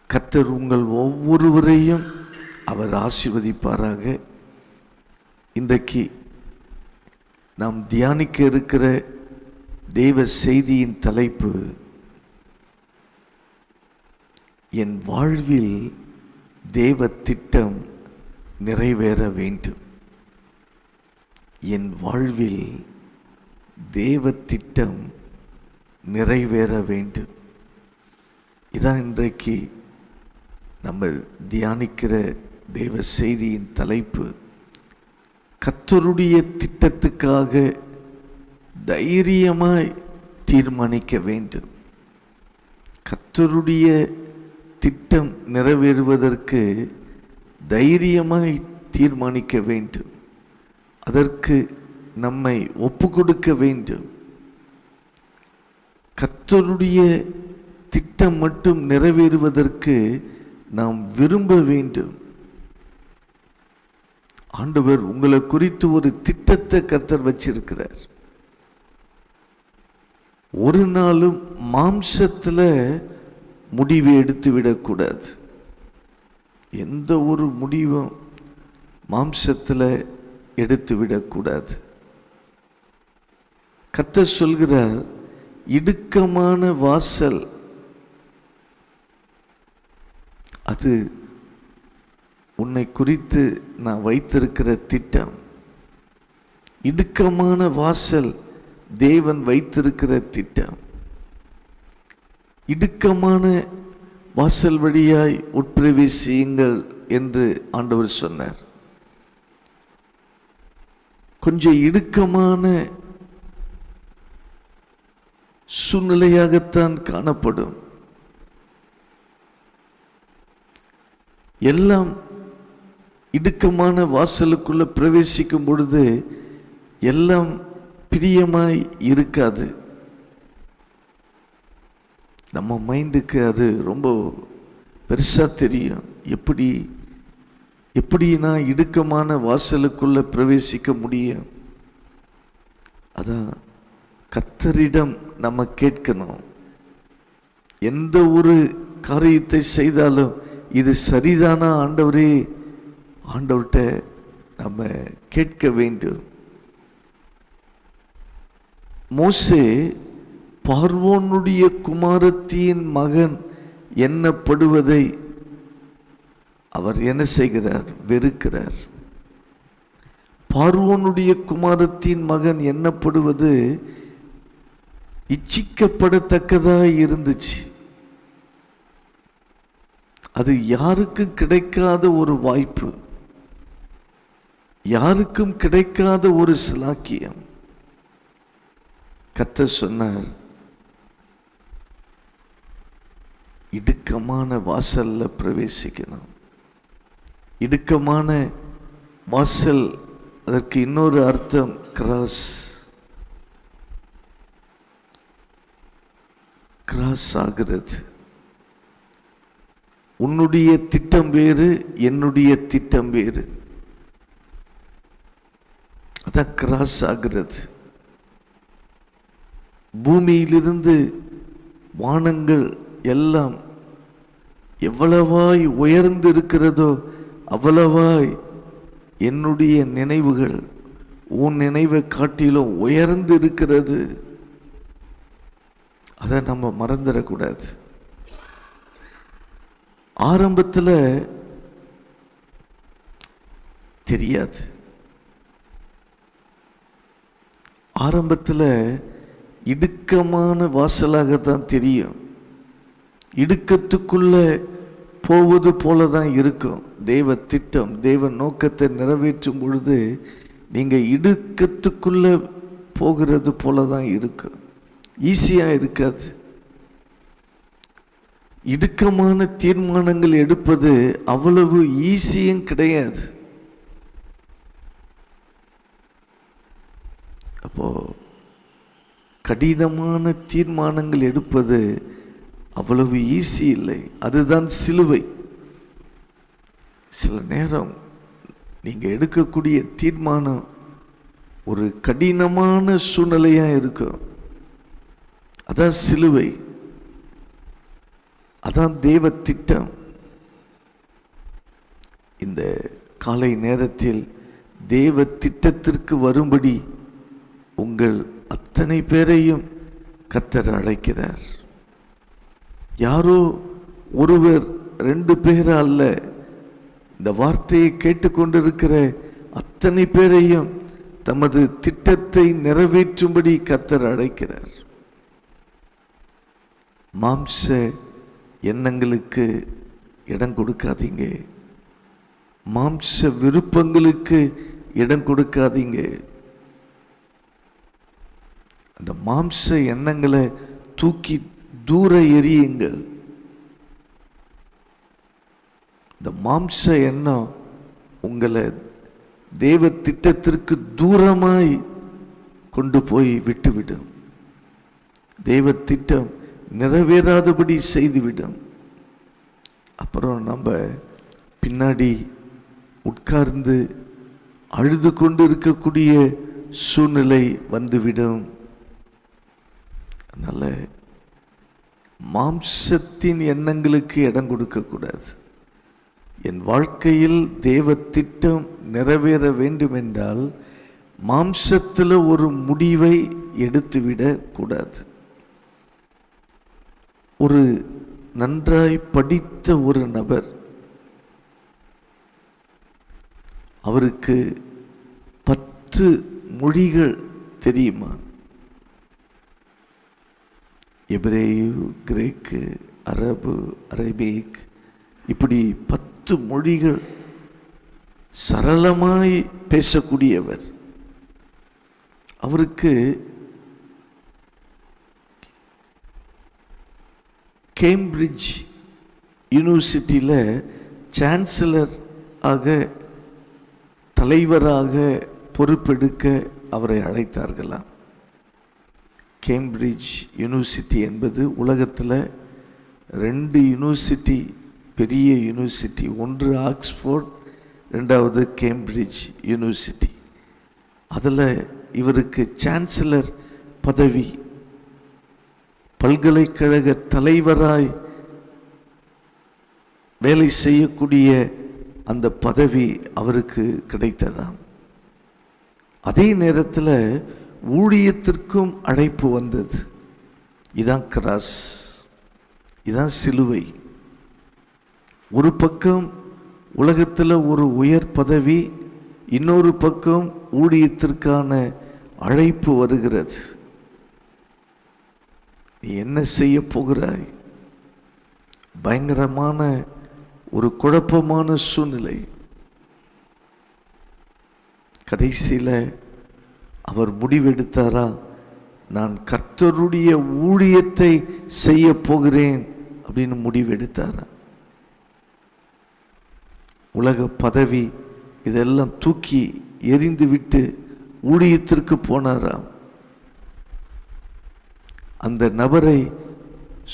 கர்த்தர் உங்கள் ஒவ்வொருவரையும் அவர் ஆசீர்வதிப்பாராக. இன்றைக்கு நாம் தியானிக்க இருக்கிற தேவ செய்தியின் தலைப்பு, என் வாழ்வில் தேவ திட்டம் நிறைவேற வேண்டும். என் வாழ்வில் தேவ திட்டம் நிறைவேற வேண்டும். இதான் இன்றைக்கு நம்ம தியானிக்கிற தேவ செய்தியின் தலைப்பு. கர்த்தருடைய திட்டத்துக்காக தைரியமாய் தீர்மானிக்க வேண்டும். கர்த்தருடைய திட்டம் நிறைவேறுவதற்கு தைரியமாய் தீர்மானிக்க வேண்டும். அதற்கு நம்மை ஒப்பு கொடுக்க வேண்டும். கர்த்தருடைய திட்டம் மட்டும் நிறைவேறுவதற்கு நாம் விரும்ப வேண்டும். ஆண்டவர் உங்களை குறித்து ஒரு திட்டத்தை கர்த்தர் வச்சிருக்கிறார். ஒரு நாளும் மாம்சத்தில் முடிவை எடுத்து விடக்கூடாது. எந்த ஒரு முடிவும் மாம்சத்தில் எடுத்து விடக்கூடாது. கர்த்தர் சொல்கிறார், இடுக்கமான வாசல் அது உன்னை குறித்து நான் வைத்திருக்கிற திட்டம். இடுக்கமான வாசல் தேவன் வைத்திருக்கிற திட்டம். இடுக்கமான வாசல் வழியாய் உட்பிரவேசியுங்கள் என்று ஆண்டவர் சொன்னார். கொஞ்சம் இடுக்கமான சூழ்நிலையாகத்தான் காணப்படும். எல்லாம் இடுக்கமான வாசலுக்குள்ள பிரவேசிக்கும் பொழுது எல்லாம் பிரியமாய் இருக்காது. நம்ம மைண்டுக்கு அது ரொம்ப பெருசா தெரியும். எப்படி நான் இடுக்கமான வாசலுக்குள்ள பிரவேசிக்க முடியும்? அதான் கர்த்தரிடம் நம்ம கேட்கணும். எந்த ஒரு காரியத்தை செய்தாலும் இது சரிதானா ஆண்டவரே, ஆண்டவர்கிட்ட நம்ம கேட்க வேண்டும். மோசே பார்வோனுடைய குமாரத்தியின் மகன் எண்ணப்படுவதை அவர் என்ன செய்கிறார்? வெறுக்கிறார். பார்வோனுடைய குமாரத்தின் மகன் எண்ணப்படுவது இச்சிக்கப்படத்தக்கதாக இருந்துச்சு. அது யாருக்கும் கிடைக்காத ஒரு வாய்ப்பு, யாருக்கும் கிடைக்காத ஒரு சிலாக்கியம். கர்த்தர் சொன்னார், இடுக்கமான வாசல்ல பிரவேசிக்கணும். இடுக்கமான வாசல், அதற்கு இன்னொரு அர்த்தம் கிராஸ் ஆகிறது. உன்னுடைய திட்டம் வேறு, என்னுடைய திட்டம் வேறு. அதான் கிராஸ் ஆகிறது. பூமியிலிருந்து வானங்கள் எல்லாம் எவ்வளவாய் உயர்ந்து இருக்கிறதோ அவ்வளவாய் என்னுடைய நினைவுகள் உன் நினைவை காட்டிலும் உயர்ந்து இருக்கிறது. அதை நம்ம மறந்துடக்கூடாது. ஆரம்பத்தில் தெரியாது. ஆரம்பத்தில் இடுக்கமான வாசலாகத்தான் தெரியும். இடுக்கத்துக்குள்ள போவது போல தான் இருக்கும். தேவ திட்டம், தேவ நோக்கத்தை நிறைவேற்றும் பொழுது நீங்க இடுக்கத்துக்குள்ள போகிறது போல தான் இருக்கும். ஈஸியா இருக்காது. இடுக்கமான தீர்மானங்கள் எடுப்பது அவ்வளவு ஈஸியும் கிடையாது. அப்போ கடினமான தீர்மானங்கள் எடுப்பது அவ்வளவு ஈஸி இல்லை. அதுதான் சிலுவை. சில நேரம் நீங்க எடுக்கக்கூடிய தீர்மானம் ஒரு கடினமான சூழ்நிலையா இருக்கும். அதான் சிலுவை, அதான் தேவ திட்டம். இந்த காலை நேரத்தில் தேவ திட்டத்திற்கு வரும்படி உங்கள் அத்தனை பேரையும் கர்த்தர் அழைக்கிறார். யாரோ ஒருவர் 2 பேர் அல்ல, இந்த வார்த்தையை கேட்டுக்கொண்டிருக்கிற அத்தனை பேரையும் தமது திட்டத்தை நிறைவேற்றும்படி கர்த்தர் அழைக்கிறார். மாம்ச எண்ணங்களுக்கு இடம் கொடுக்காதீங்க, மாம்ச விருப்பங்களுக்கு இடம் கொடுக்காதீங்க. அந்த மாம்ச எண்ணங்களை தூக்கி தூர எறியுங்கள். இந்த மாம்ச எண்ணம் உங்களை தேவ திட்டத்திற்கு தூரமாய் கொண்டு போய் விட்டுவிடும். தேவ திட்டம் நிறைவேறாதபடி செய்துவிடும். அப்புறம் நம்ம பின்னாடி உட்கார்ந்து அழுது கொண்டு இருக்கக்கூடிய சூழ்நிலை வந்துவிடும். அதனால மாம்சத்தின் எண்ணங்களுக்கு இடம் கொடுக்கக்கூடாது. என் வாழ்க்கையில் தேவ திட்டம் நிறைவேற வேண்டும் என்றால் மாம்சத்தில் ஒரு முடிவை எடுத்துவிடக் கூடாது. ஒரு நன்றாய் படித்த ஒரு நபர், அவருக்கு 10 மொழிகள் தெரியுமா? எபிரேயு, கிரேக்கு, அரபு, அரபிக், இப்படி 10 மொழிகள் சரளமாய் பேசக்கூடியவர். அவருக்கு கேம்பிரிட்ஜ் யூனிவர்சிட்டியில் சான்சலர் ஆக, தலைவராக பொறுப்பெடுக்க அவரை அழைத்தார்களாம். கேம்பிரிட்ஜ் யூனிவர்சிட்டி என்பது உலகத்தில் 2 யூனிவர்சிட்டி, பெரிய யூனிவர்சிட்டி. ஒன்று ஆக்ஸ்போர்ட், 2வது கேம்பிரிட்ஜ் யூனிவர்சிட்டி. அதில் இவருக்கு சான்சலர் பதவி, பல்கலைக்கழக தலைவராய் வேலை செய்யக்கூடிய அந்த பதவி அவருக்கு கிடைத்ததாம். அதே நேரத்தில் ஊழியத்திற்கும் அழைப்பு வந்தது. இதான் கிராஸ், இதான் சிலுவை. ஒரு பக்கம் உலகத்தில் ஒரு உயர் பதவி, இன்னொரு பக்கம் ஊழியத்திற்கான அழைப்பு வருகிறது. நீ என்ன செய்ய போகிறாய்? பயங்கரமான ஒரு குழப்பமான சூழ்நிலை. கடைசியில் அவர் முடிவெடுத்தாரா, நான் கர்த்தருடைய ஊழியத்தை செய்ய போகிறேன் அப்படின்னு முடிவெடுத்தாரா. உலக பதவி இதெல்லாம் தூக்கி எறிந்து விட்டு ஊழியத்திற்கு போனாராம். அந்த நபரை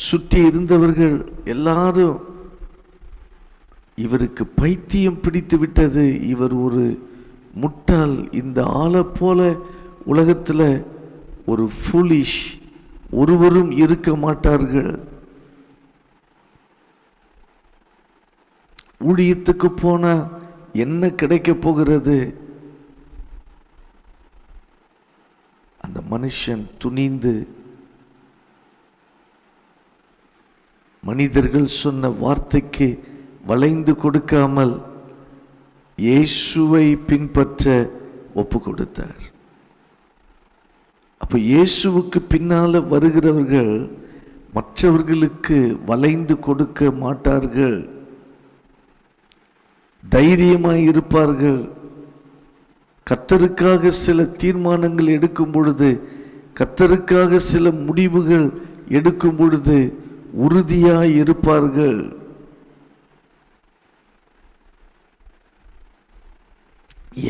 சுற்றி இருந்தவர்கள் எல்லாரும் இவருக்கு பைத்தியம் பிடித்து விட்டது, இவர் ஒரு முட்டாள், இந்த ஆளை போல உலகத்தில் ஒரு ஃபூலிஷ் ஒருவரும் இருக்க மாட்டார்கள், ஊழியத்துக்கு போனா என்ன கிடைக்க போகிறது? அந்த மனுஷன் துணிந்து மனிதர்கள் சொன்ன வார்த்தைக்கு வளைந்து கொடுக்காமல் இயேசுவை பின்பற்ற ஒப்பு கொடுத்தார். அப்ப இயேசுவுக்கு பின்னால வருகிறவர்கள் மற்றவர்களுக்கு வளைந்து கொடுக்க மாட்டார்கள், தைரியமாய் இருப்பார்கள். கர்த்தருக்காக சில தீர்மானங்கள் எடுக்கும் பொழுது, கர்த்தருக்காக சில முடிவுகள் எடுக்கும் பொழுது உறுதியாய் இருப்பார்கள்.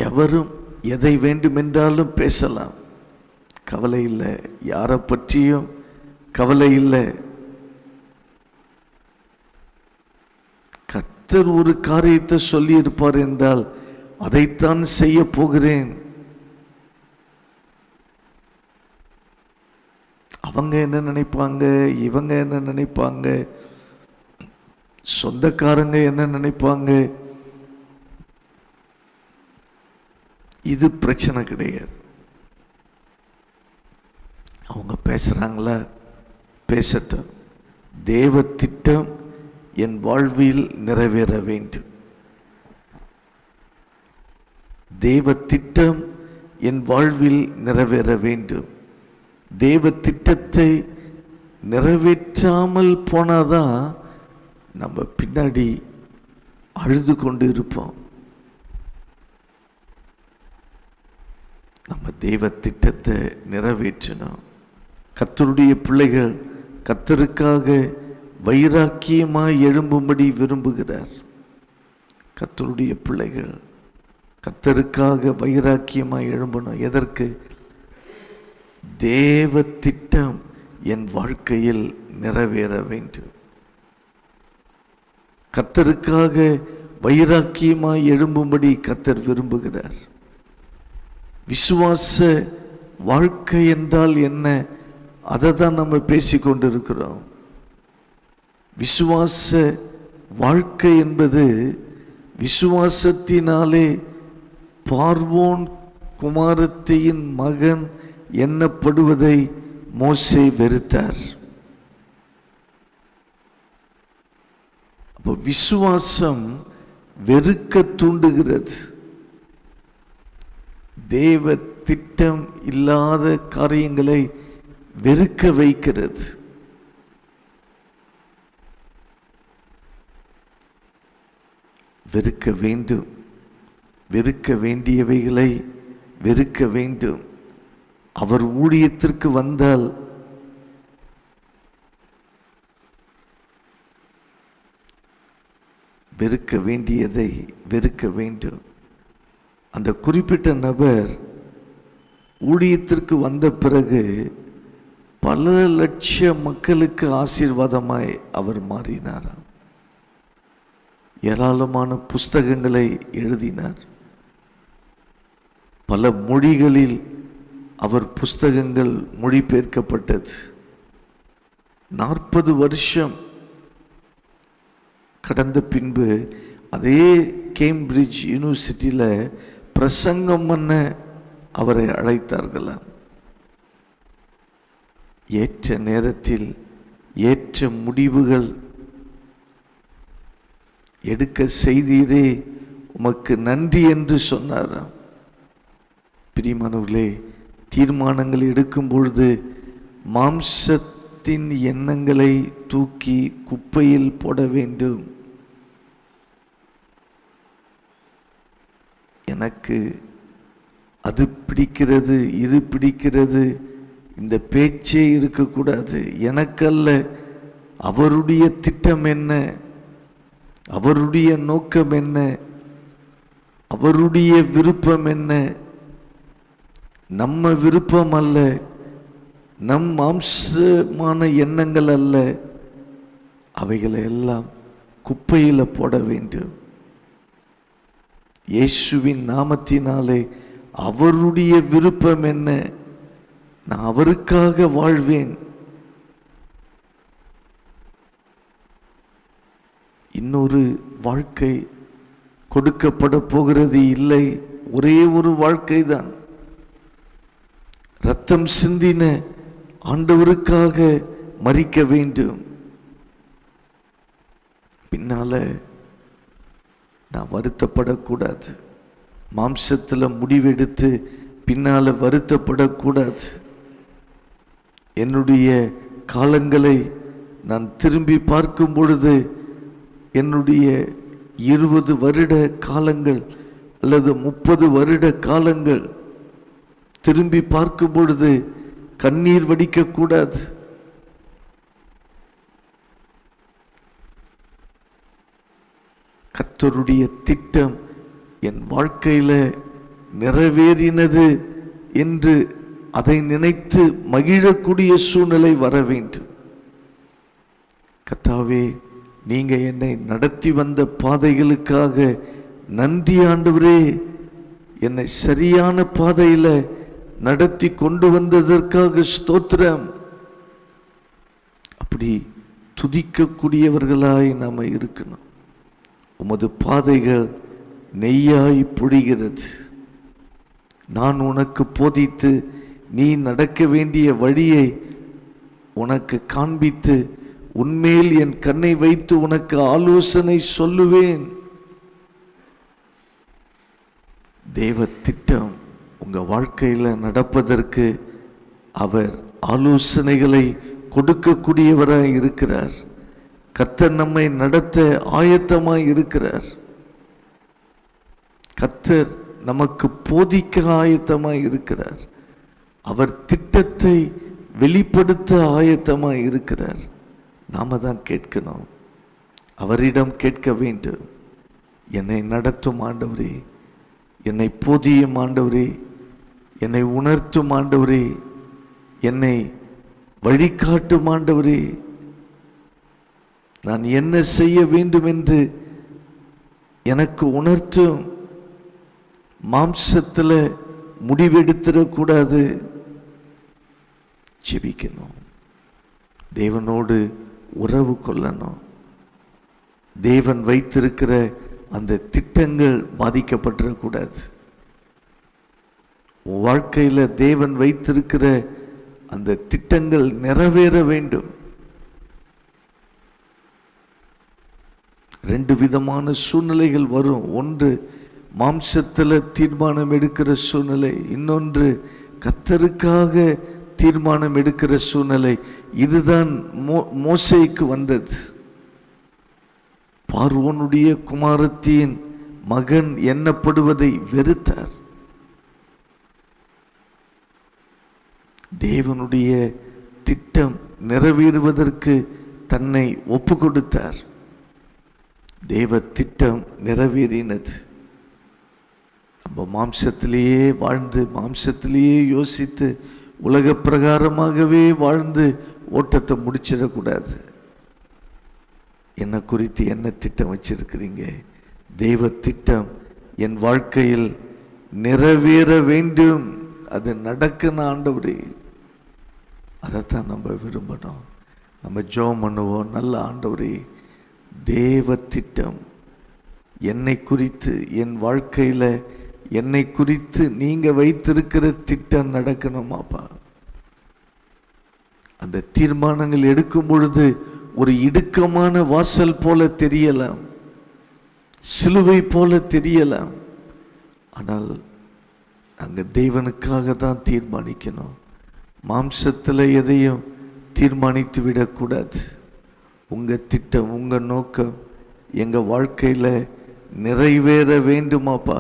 எவரும் எதை வேண்டுமென்றாலும் பேசலாம், கவலை இல்லை, யாரை பற்றியும் கவலை இல்லை. கர்த்தர் ஒரு காரியத்தை சொல்லி இருப்பார் என்றால் அதைத்தான் செய்ய போகிறேன். அவங்க என்ன நினைப்பாங்க, இவங்க என்ன நினைப்பாங்க, சொந்தக்காரங்க என்ன நினைப்பாங்க, இது பிரச்சனை கிடையாது. அவங்க பேசுறாங்களா, பேசட்டும். தேவ திட்டம் என் வாழ்வில் நிறைவேற வேண்டும். தேவ திட்டம் என் வாழ்வில் நிறைவேற வேண்டும். தேவ திட்டத்தை நிறைவேற்றாமல் போனாதான் நம்ம பின்னாடி அழுது கொண்டு இருப்போம். நம்ம தேவ திட்டத்தை நிறைவேற்றணும். கர்த்தருடைய பிள்ளைகள் கர்த்தருக்காக வைராக்கியமாய் எழும்பும்படி விரும்புகிறார். கர்த்தருடைய பிள்ளைகள் கர்த்தருக்காக வைராக்கியமாய் எழும்பணும். எதற்கு? தேவ திட்டம் என் வாழ்க்கையில் நிறைவேற வேண்டும். கர்த்தருக்காக வைராக்கியமாய் எழும்பும்படி கர்த்தர் விரும்புகிறார். விசுவாச வாழ்க்கை என்றால் என்ன? அதை தான் நம்ம பேசிக்கொண்டிருக்கிறோம். விசுவாச வாழ்க்கை என்பது விசுவாசத்தினாலே பார்வோன் குமாரத்தியின் மகன் எண்ணப்படுவதை மோசே வெறுத்தார். அப்போ விசுவாசம் வெறுக்க தூண்டுகிறது. தேவ திட்டம் இல்லாத காரியங்களை வெறுக்க வைக்கிறது. வெறுக்க வேண்டும். வெறுக்க வேண்டியவைகளை வெறுக்க வேண்டும். அவர் ஊழியத்திற்கு வந்தால் வெறுக்க வேண்டியதை வெறுக்க வேண்டும். அந்த குறிப்பிட்ட நபர் ஊழியத்திற்கு வந்த பிறகு பல லட்ச மக்களுக்கு ஆசீர்வாதமாய் அவர் மாறினார். ஏராளமான புஸ்தகங்களை எழுதினார். பல மொழிகளில் அவர் புஸ்தகங்கள் மொழிபெயர்க்கப்பட்டது. 40 வருஷம் கடந்த பின்பு அதே கேம்பிரிட்ஜ் யூனிவர்சிட்டியில் பிரசங்கம் பண்ண அவரை அழைத்தார்களாம். ஏற்ற நேரத்தில் ஏற்ற முடிவுகள் எடுக்க செய்தீரே, உமக்கு நன்றி என்று சொன்னாராம். பிரியமானவர்களே, தீர்மானங்கள் எடுக்கும் பொழுது மாம்சத்தின் எண்ணங்களை தூக்கி குப்பையில் போட வேண்டும். எனக்கு அது பிடிக்கிறது, இது பிடிக்கிறது, இந்த பேச்சே இருக்கக்கூடாது. எனக்கல்ல, அவருடைய திட்டம் என்ன, அவருடைய நோக்கம் என்ன, அவருடைய விருப்பம் என்ன, நம்ம விருப்பம் அல்ல, நம் மாம்சமான எண்ணங்கள் அல்ல. அவைகளை எல்லாம் குப்பையில் போட வேண்டும். இயேசுவின் நாமத்தினாலே அவருடைய விருப்பம் என்ன, நான் அவருக்காக வாழ்வேன். இன்னொரு வாழ்க்கை கொடுக்கப்பட போகிறது இல்லை. ஒரே ஒரு வாழ்க்கை தான். ரத்தம் சிந்தின ஆண்டவருக்காக மரிக்க வேண்டும். பின்னால நான் வருத்தப்படக்கூடாது. மாம்சத்தில் முடிவெடுத்து பின்னால வருத்தப்படக்கூடாது. என்னுடைய காலங்களை நான் திரும்பி பார்க்கும் பொழுது என்னுடைய 20 வருட காலங்கள் அல்லது 30 வருட காலங்கள் திரும்பி பார்க்கும் பொழுது கண்ணீர் வடிக்கக்கூடாது. கர்த்தருடைய திட்டம் என் வாழ்க்கையில் நிறைவேறினது என்று அதை நினைத்து மகிழக்கூடிய சூழ்நிலை வர வேண்டும். கர்த்தாவே, நீங்க என்னை நடத்தி வந்த பாதைகளுக்காக நன்றி ஆண்டவரே. என்னை சரியான பாதையில் நடத்தி கொண்டு வந்ததற்காக ஸ்தோத்திரம். இப்படி துதிக்கக்கூடியவர்களாய் நாம் இருக்கணும். உமது பாதைகள் நெய்யாய் பொழிகிறது. நான் உனக்கு போதித்து நீ நடக்க வேண்டிய வழியை உனக்கு காண்பித்து உன்மேல் என் கண்ணை வைத்து உனக்கு ஆலோசனை சொல்லுவேன். தேவ திட்டம் உங்க வாழ்க்கையில நடப்பதற்கு அவர் ஆலோசனைகளை கொடுக்கக்கூடியவராய் இருக்கிறார். கர்த்தர் நம்மை நடத்த ஆயத்தமாய் இருக்கிறார். கர்த்தர் நமக்கு போதிக்க ஆயத்தமாய் இருக்கிறார். அவர் திட்டத்தை வெளிப்படுத்த ஆயத்தமாய் இருக்கிறார். நாம தான் கேட்கணும், அவரிடம் கேட்க வேண்டும். என்னை நடத்தும் ஆண்டவரே, என்னை போதியும் ஆண்டவரே, என்னை உணர்த்தும் ஆண்டவரே, என்னை வழிகாட்டும் ஆண்டவரே, நான் என்ன செய்ய வேண்டும் என்று எனக்கு உணர்த்தும். மாம்சத்தில் முடிவெடுத்துடக்கூடாது. ஜெபிக்கணும், தேவனோடு உறவு கொள்ளணும். தேவன் வைத்திருக்கிற அந்த திட்டங்கள் பாதிக்கப்பட்டுடக்கூடாது. வாழ்க்கையில் தேவன் வைத்திருக்கிற அந்த திட்டங்கள் நிறைவேற வேண்டும். 2 விதமான சூழ்நிலைகள் வரும். ஒன்று மாம்சத்தில் தீர்மானம் எடுக்கிற சூழ்நிலை, இன்னொன்று கர்த்தருக்காக தீர்மானம் எடுக்கிற சூழ்நிலை. இதுதான் மோசேக்கு வந்தது. பார்வோனுடைய குமாரத்தியின் மகன் எண்ணப்படுவதை வெறுத்தார். தேவனுடைய திட்டம் நிறைவேறுவதற்கு தன்னை ஒப்பு கொடுத்தார். தேவ திட்டம் நிறைவேறினது. நம்ம மாம்சத்திலேயே வாழ்ந்து மாம்சத்திலேயே யோசித்து உலக பிரகாரமாகவே வாழ்ந்து ஓட்டத்தை முடிச்சிடக்கூடாது. என்னை குறித்து என்ன திட்டம் வச்சிருக்கிறீங்க? தெய்வ திட்டம் என் வாழ்க்கையில் நிறைவேற வேண்டும். அது நடக்கணும் ஆண்டவரே. அதைத்தான் நம்ம விரும்பணும். நம்ம ஜெபம் பண்ணுவோம், நல்ல ஆண்டவரே, தேவ திட்டம் என்னை குறித்து, என் வாழ்க்கையில் என்னை குறித்து நீங்க வைத்திருக்கிற திட்டம் நடக்கணுமாப்பா. அந்த தீர்மானங்கள் எடுக்கும் பொழுது ஒரு இடுக்கமான வாசல் போல தெரியலாம், சிலுவை போல தெரியலாம். ஆனால் அங்க தேவனுக்காக தான் தீர்மானிக்கணும். மாம்சத்தில் எதையும் தீர்மானித்து விடக்கூடாது. உங்க திட்டம், உங்க நோக்கம் எங்க வாழ்க்கையில நிறைவேற வேண்டுமாப்பா.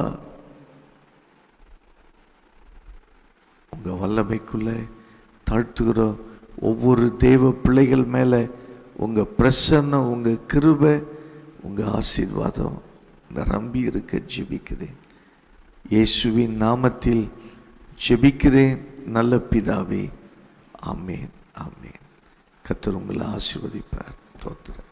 உங்க வல்லமைக்குள்ள தாழ்த்துகிறோம். ஒவ்வொரு தேவ பிள்ளைகள் மேல உங்க பிரசன்னம், உங்க கிருபை, உங்க ஆசீர்வாதம் நிரம்பி இருக்க ஜெபிக்கிறேன். இயேசுவின் நாமத்தில் ஜெபிக்கிறேன் நல்ல பிதாவே, ஆமேன், ஆமேன். கர்த்தர் உங்களை ஆசீர்வதிப்பார். தோத்திரம்.